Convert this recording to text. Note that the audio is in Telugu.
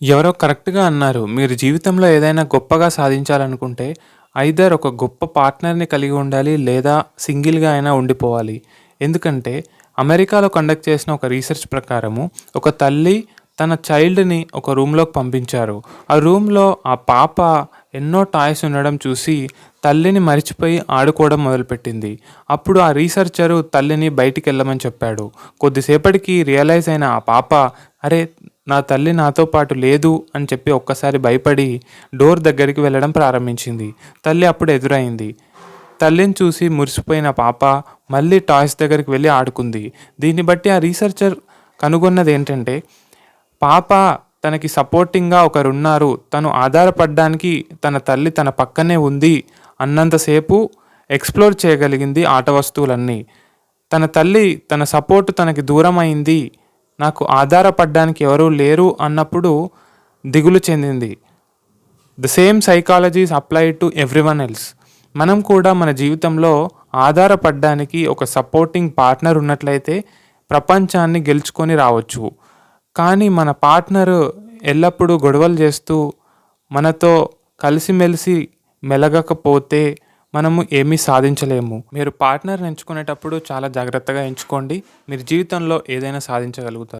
ఎవరో కరెక్ట్‌గా అన్నారు. మీరు జీవితంలో ఏదైనా గొప్పగా సాధించాలనుకుంటే, ఐదర్ ఒక గొప్ప పార్ట్నర్‌ని కలిగి ఉండాలి, లేదా సింగిల్‌గా అయినా ఉండిపోవాలి. ఎందుకంటే, అమెరికాలో కండక్ట్ చేసిన ఒక రీసెర్చ్ ప్రకారము, ఒక తల్లి తన చైల్డ్‌ని ఒక రూమ్‌లోకి పంపించారు. ఆ రూమ్‌లో ఆ పాప ఎన్నో టాయ్స్ ఉండడం చూసి, తల్లిని మరిచిపోయి ఆడుకోవడం మొదలుపెట్టింది. అప్పుడు ఆ రీసెర్చరు తల్లిని బయటికెళ్ళమని చెప్పాడు. కొద్దిసేపటికి రియలైజ్ అయిన ఆ పాప, అరే! నా తల్లి నాతో పాటు లేదు అని చెప్పి ఒక్కసారి భయపడి డోర్ దగ్గరికి వెళ్ళడం ప్రారంభించింది. తల్లి అప్పుడు ఎదురైంది. తల్లిని చూసి మురిసిపోయిన పాప మళ్ళీ టాయ్స్ దగ్గరికి వెళ్ళి ఆడుకుంది. దీన్ని బట్టి ఆ రీసెర్చర్ కనుగొన్నదేంటంటే, పాప తనకి సపోర్టింగ్‌గా ఒకరున్నారు, తను ఆధారపడడానికి తన తల్లి తన పక్కనే ఉంది అన్నంతసేపు ఎక్స్‌ప్లోర్ చేయగలిగింది ఆట వస్తువులన్నీ. తన తల్లి తన సపోర్ట్ తనకి దూరమైంది, నాకు ఆధారపడడానికి ఎవరూ లేరు అన్నప్పుడు దిగులు చెందింది. The same psychology is applied to everyone else. మనం కూడా మన జీవితంలో ఆధారపడడానికి ఒక సపోర్టింగ్ పార్ట్నర్ ఉన్నట్లయితే ప్రపంచాన్ని గెలుచుకొని రావచ్చు. కానీ మన పార్ట్నరు ఎల్లప్పుడూ గొడవలు చేస్తూ మనతో కలిసిమెలిసి మెలగకపోతే మనము ఏమీ సాధించలేము. మీరు పార్ట్నర్‌ని ఎంచుకునేటప్పుడు చాలా జాగ్రత్తగా ఎంచుకోండి. మీరు జీవితంలో ఏదైనా సాధించగలుగుతారు.